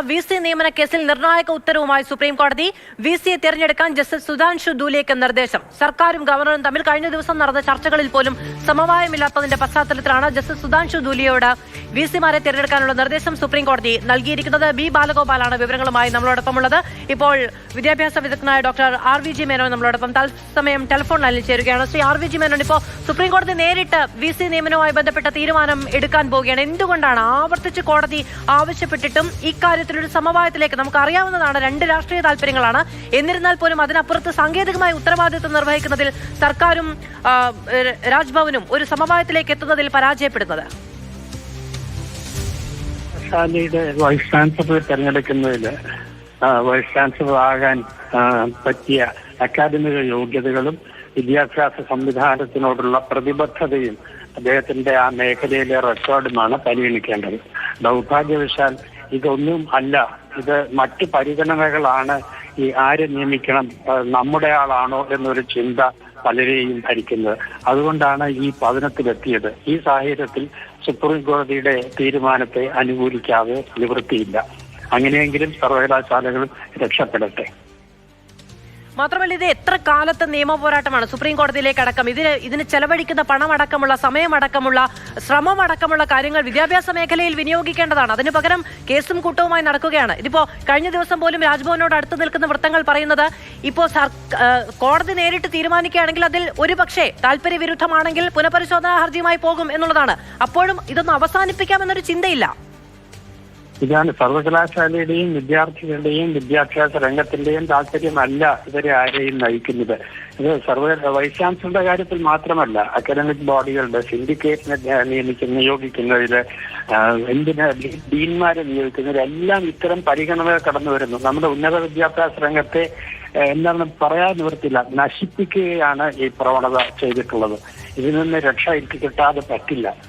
VC നിയമന കേസിൽ നിർണായക ഉത്തരവുമായി സുപ്രീം കോടതി VCയെ തിരഞ്ഞെടുക്കാൻ ജസ്റ്റിസ് സുധാൻഷു ധൂലിയയ്ക്ക് നിർദ്ദേശം. സർക്കാരും ഗവർണറും തമ്മിൽ കഴിഞ്ഞ ദിവസം നടന്ന ചർച്ചകളിൽ പോലും സമവായമില്ലാത്തതിന്റെ പശ്ചാത്തലത്തിലാണ് ജസ്റ്റിസ് സുധാൻഷു ധൂലിയയോട് VCമാരെ തിരഞ്ഞെടുക്കാനുള്ള നിർദ്ദേശം സുപ്രീം കോടതി നൽകിയിരിക്കുന്നത്. ബി ബാലഗോപാലാണ് വിവരങ്ങളുമായി നമ്മളോടൊപ്പമുള്ളത്. ഇപ്പോൾ വിദ്യാഭ്യാസ വിദഗ്ധനായ ഡോക്ടർ RVG മേനോൻ നമ്മളോടൊപ്പം തത്സമയം ടെലിഫോൺ ലൈനിൽ ചേരുകയാണ്. ശ്രീ RVG മേനോൻ, ഇപ്പോൾ സുപ്രീം കോടതി നേരിട്ട് VC നിയമനവുമായി ബന്ധപ്പെട്ട തീരുമാനം എടുക്കാൻ പോവുകയാണ്. എന്തുകൊണ്ടാണ് ആവർത്തിച്ച് കോടതി ആവശ്യപ്പെട്ടിട്ടും ഇക്കാര്യത്തിലൊരു സമവായത്തിലേക്ക്? നമുക്ക് അറിയാവുന്നതാണ്, രണ്ട് രാഷ്ട്രീയ താല്പര്യങ്ങളാണ്. എന്നിരുന്നാൽ പോലും അതിനപ്പുറത്ത് സാങ്കേതികമായ ഉത്തരവാദിത്വം നിർവഹിക്കുന്നതിൽ സർക്കാരും രാജ്ഭവനും ഒരു സമവായത്തിലേക്ക് എത്തുന്നതിൽ പരാജയപ്പെടുന്നത്. ശാലയുടെ വൈസ് ചാൻസലർ തെരഞ്ഞെടുക്കുന്നതിൽ വൈസ് ചാൻസലർ ആകാൻ പറ്റിയ അക്കാദമിക യോഗ്യതകളും വിദ്യാഭ്യാസ സംവിധാനത്തിനോടുള്ള പ്രതിബദ്ധതയും അദ്ദേഹത്തിന്റെ ആ മേഖലയിലെ റെക്കോർഡുമാണ് പരിഗണിക്കേണ്ടത്. ദൗർഭാഗ്യവശാൽ ഇതൊന്നും അല്ല. ഇത് മറ്റു പരിഗണനകളാണ്. ഈ ആരെ നിയമിക്കണം, നമ്മുടെ ആളാണോ എന്നൊരു ചിന്ത പലരെയും ഭരിക്കുന്നത്. അതുകൊണ്ടാണ് ഈ പതനത്തിലെത്തിയത്. ഈ സാഹചര്യത്തിൽ സുപ്രീം കോടതിയുടെ തീരുമാനത്തെ അനുകൂലിക്കാതെ നിവൃത്തിയില്ല. അങ്ങനെയെങ്കിലും സർവകലാശാലകൾ രക്ഷപ്പെടട്ടെ. മാത്രമല്ല, ഇത് എത്ര കാലത്തെ നിയമ പോരാട്ടമാണ് സുപ്രീം കോടതിയിലേക്ക് അടക്കം. ഇതിന് ചെലവഴിക്കുന്ന പണമടക്കമുള്ള, സമയമടക്കമുള്ള, ശ്രമമടക്കമുള്ള കാര്യങ്ങൾ വിദ്യാഭ്യാസ മേഖലയിൽ വിനിയോഗിക്കേണ്ടതാണ്. അതിനു പകരം കേസും കൂട്ടവുമായി നടക്കുകയാണ്. ഇതിപ്പോ കഴിഞ്ഞ ദിവസം പോലും രാജ്ഭവനോട് അടുത്ത് നിൽക്കുന്ന വൃത്തങ്ങൾ പറയുന്നത്, ഇപ്പോ കോടതി നേരിട്ട് തീരുമാനിക്കുകയാണെങ്കിൽ അതിൽ ഒരുപക്ഷെ താല്പര്യവിരുദ്ധമാണെങ്കിൽ പുനഃപരിശോധനാ ഹർജിയുമായി പോകും എന്നുള്ളതാണ്. അപ്പോഴും ഇതൊന്നും അവസാനിപ്പിക്കാമെന്നൊരു ചിന്തയില്ല. ഇതാണ് സർവകലാശാലയുടെയും വിദ്യാർത്ഥികളുടെയും വിദ്യാഭ്യാസ രംഗത്തിന്റെയും താല്പര്യമല്ല ഇവരെ ആരെയും നയിക്കുന്നത്. ഇത് വൈസ് ചാൻസലറുടെ കാര്യത്തിൽ മാത്രമല്ല, അക്കാദമിക് ബോഡികളുടെ സിൻഡിക്കേറ്റിനെ നിയോഗിക്കുന്നതിൽ, ഡീൻമാരെ നിയോഗിക്കുന്നതിലെല്ലാം ഇത്തരം പരിഗണനകൾ കടന്നു വരുന്നു. നമ്മുടെ ഉന്നത വിദ്യാഭ്യാസ രംഗത്തെ എന്താണെന്ന് പറയാൻ നിവൃത്തില്ല, നശിപ്പിക്കുകയാണ് ഈ പ്രവണത ചെയ്തിട്ടുള്ളത്. ഇതിൽ നിന്ന് രക്ഷ എനിക്ക് കിട്ടാതെ പറ്റില്ല.